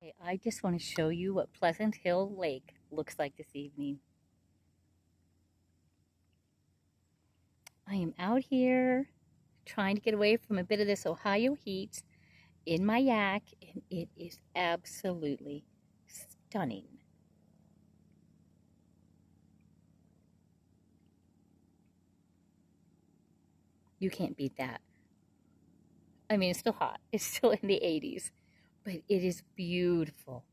Okay, I just want to show you what Pleasant Hill Lake looks like this evening. I am out here trying to get away from a bit of this Ohio heat in my yak, and it is absolutely stunning. You can't beat that. I mean, it's still hot. It's still in the 80s, but it is beautiful.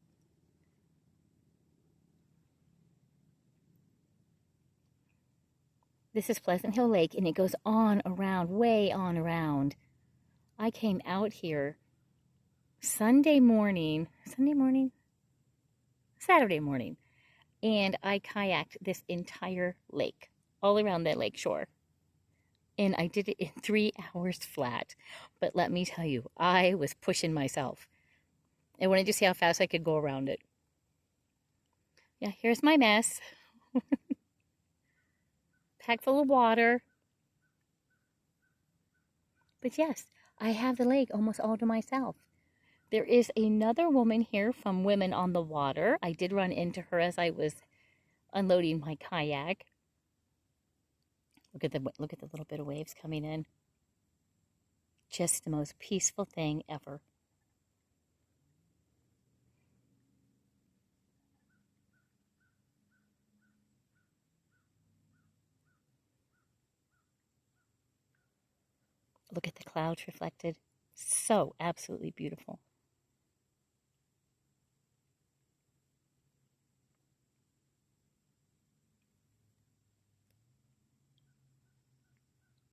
This is Pleasant Hill Lake, and it goes on around, way on around. I came out here Sunday morning, Saturday morning, and I kayaked this entire lake, all around that lake shore. And I did it in 3 hours flat. But let me tell you, I was pushing myself. I wanted to see how fast I could go around it. Yeah, here's my mess. Pack full of water. But yes, I have the lake almost all to myself. There is another woman here from Women on the Water. I did run into her as I was unloading my kayak. Look at the little bit of waves coming in. Just the most peaceful thing ever. Look at the clouds reflected. So absolutely beautiful.